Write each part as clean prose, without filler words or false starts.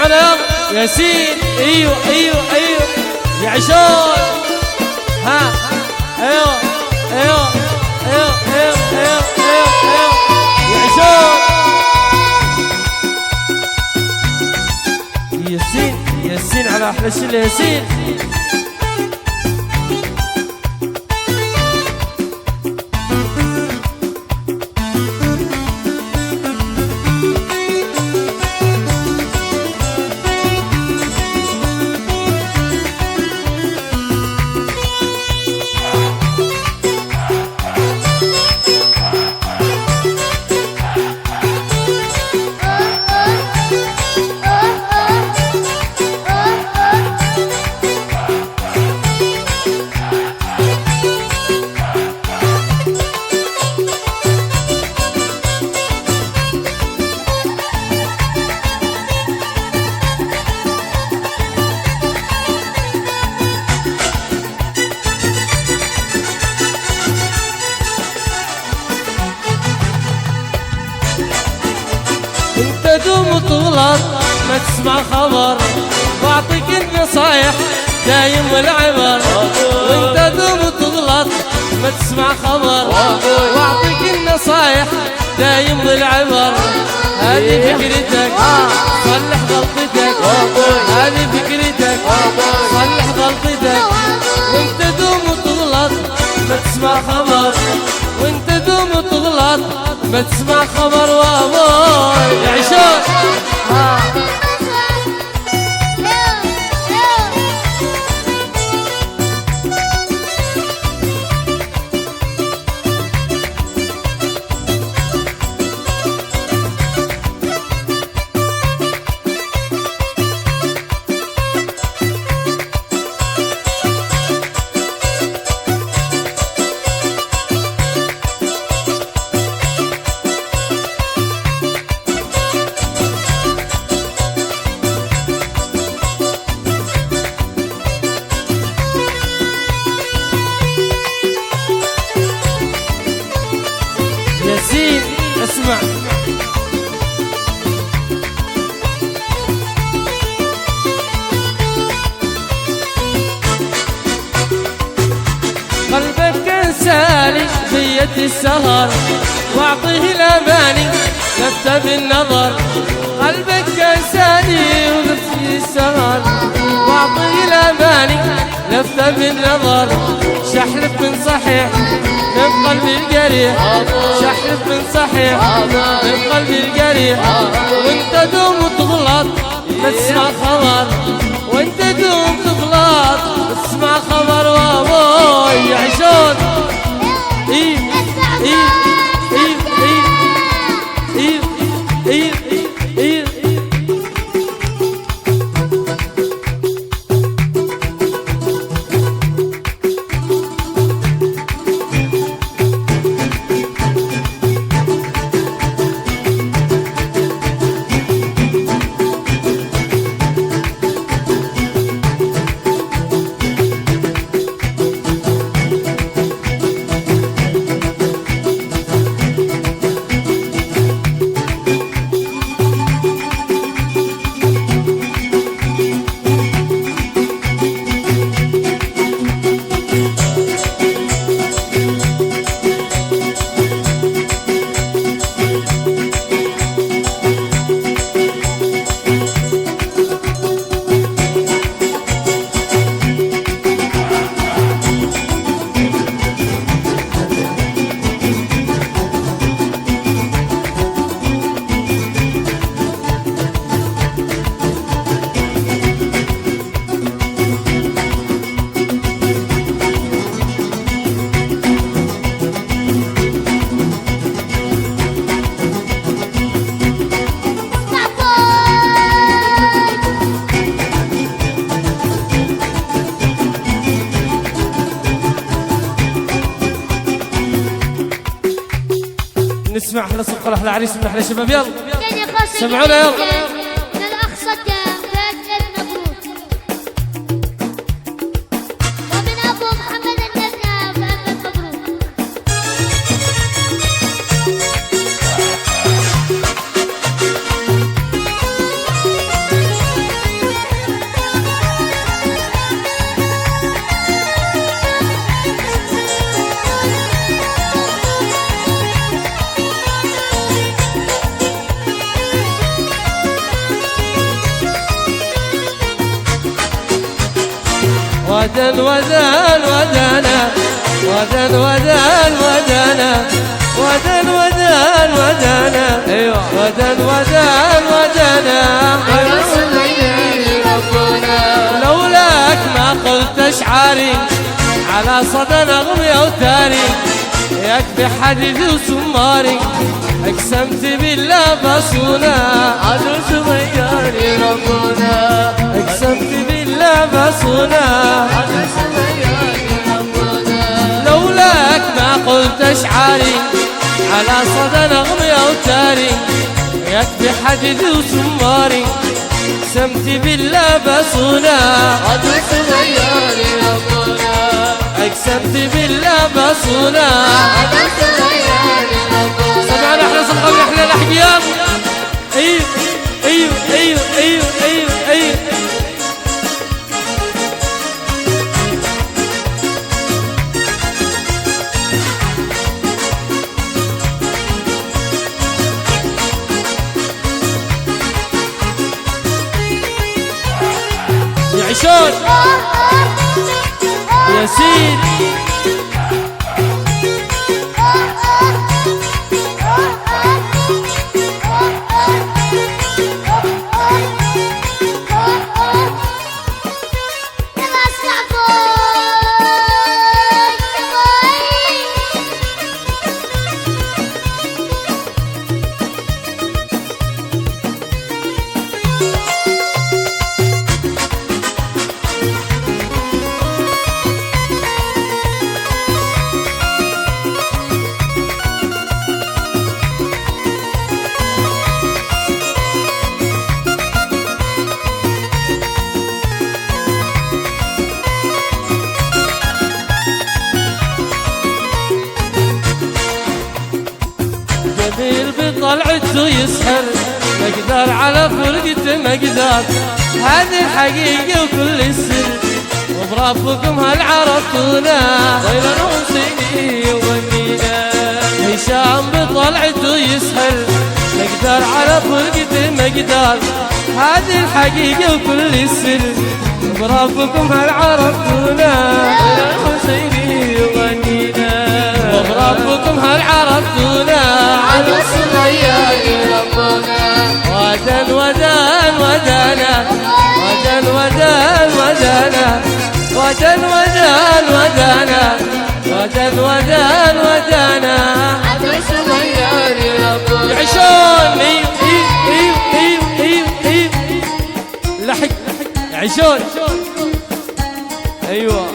سمعونا يلا ياسين. ايوه ايوه ايوه يا عشان. ها ايوه ايوه ايوه ايوه ايوه ايوه ايوه يا عشان. ياسين ياسين على احلى شله ياسين. انت دوم طولك ما تسمع خبر، بعطيك النصايح دايم والعبر. وانت دوم طولك ما تسمع خبر، بعطيك النصايح دايم والعبر. هذه فكرتك صلح غلطتك، هذه فكرتك صلح غلطتك. وانت دوم طولك ما تسمع خبر، وانت دوم طولك ما تسمع خبر. وابوي يا عشان. ياسين اسمع. قلبك كان سالي بيد السهر، واعطيه الاماني لفته بالنظر. قلبك كان سالي وبيد السهر، واعطيه الاماني لفته بالنظر. شحلف من صحيح من قلبي الجريح، شحلف من صحيح من قلبي الجريح. وانت دوم تغلط ما تسمع خبر، وانت دوم تغلط ما تسمع خبر. وابوي يا عشان. ايه ايه ايه ايه ايه ايه ايه. نسمع احلى صفقه احلى عريس من احلى شباب. يلا سمعونا يلا. من الاخ صدام فات مبروك، ومن ابو محمد النجاب فات مبروك. ودن ودن ودنا ودن ودن ودنا ودن ودن ودنا ايوه ودن ودن ودنا لولاك ما قلت اشعاري على صدى نغمي اوتاري يكفي حديث وسماري اقسمت بالله بصونا عروس غيري ربنا اقسمت بالله بصونا عروس غيري ربنا لولاك ما قلت اشعاري على صدى نغمي اوتاري يكفي حديث وسماري اقسمت بالله بصونا عروس غيري ربنا اقسمت بالله بصونا عروس غيري ربنا سمعنا احنا صقل احنا الاحجام ايوه ايوه ايوه ايوه ايوه ايوه يعيشون يا سيدي جميل بطلعته يسحر مقدار على فرقته مقدار هذه الحقيقة وكل السر وبرافقكم هالعرفتونا غير الحسيني ومنينا هشام بطلعته يسحر مقدار على فرقته مقدار هذه الحقيقة وكل السر وبرافقكم هالعرفتونا غير الحسيني ومنينا وبرافقكم هالعرفتونا عروس غيري ربنا ودن ودن ودنا ودن ودن ودنا ودن ودن ودنا ودن ودن ودنا عروس غيري ربنا يعيشون ايوه ايوه ايوه ايوه ايوه لحق يعيشون ايوه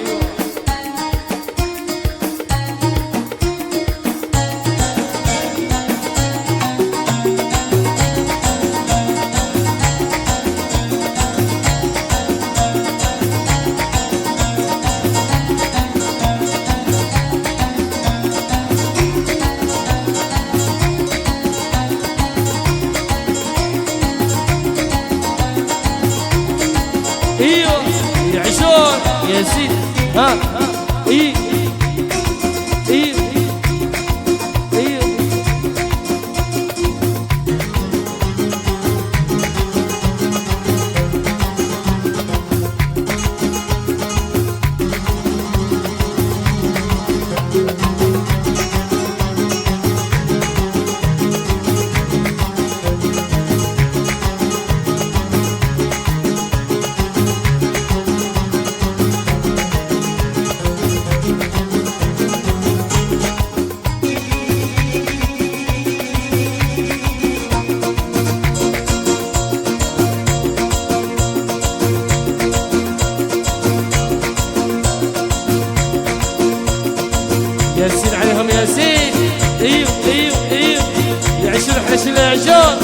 ايوه يعيشون يا سيدي ها ايوه ايوه ايوه ياسين عليهم ياسين ايوه ايوه ايوه يعيشون احنا شنو يعيشون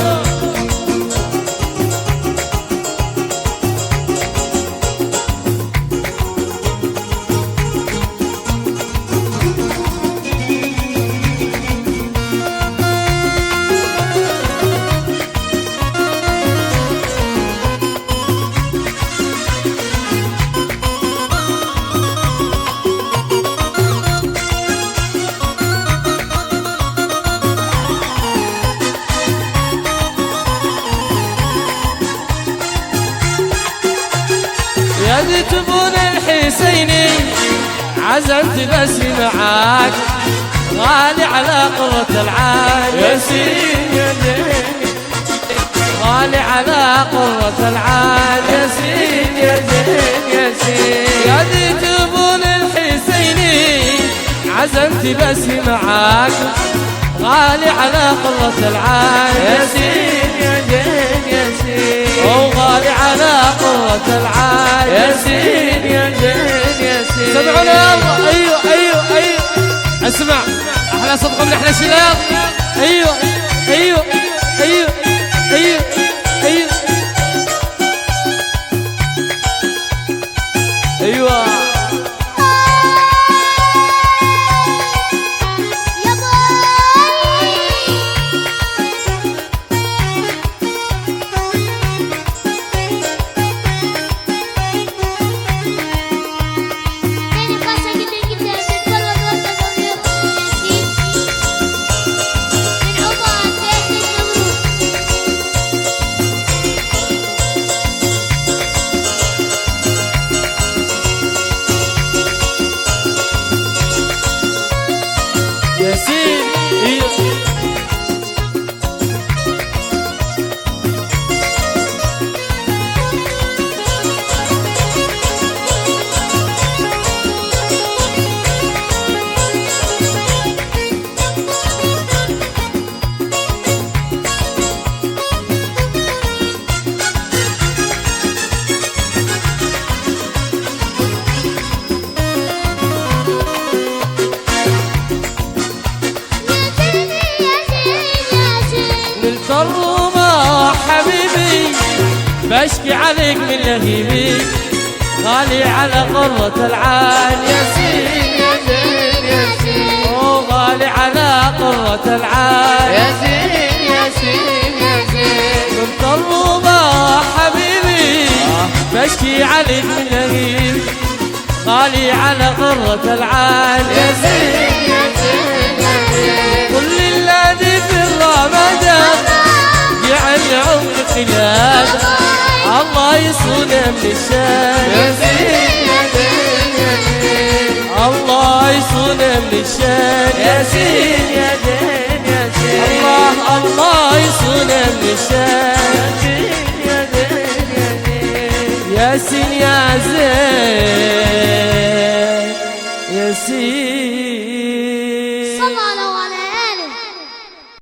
يا تبون الحسين عزمت بس معاك غالي على قرة العين ياسين يا زين غالي على قرة العين ياسين يا زين ياسين يا ذي جبون الحسيني عزمت بس معاك غالي على قرة العين ياسين يا زين ياسين وغالي على قرة العين ياسين يا زين ياسين سمعونا يلا ايوه ايوه ايوه اسمع احلى صدقه من احلى شباب ايوه ايوه ايوه ايوه ايوه ايوه يا باي تاني قاسة جدا جدا تتفرج وانت ضمن ياسين من عمان تهدي مبروك ياسين ايوه ياسين ياسين ياسين نلت الروما حبيبي بشكي عليك من لهيبي غالي على قرة العين ياسين يا زين ياسين وغالي على قرة العين ياسين ياسين ياسين نلت الروما حبيبي بشكي عليك من لهيبي غالي على قرة العين ياسين ياسين ياسين كل الذي في الرمضان جعل عمري خلال الله يصونه من الشام ياسين يا زين ياسين الله يصونه من الشام ياسين يا زين ياسين الله الله يصونه من الشام ياسين يا زين ياسين يا زين ياسين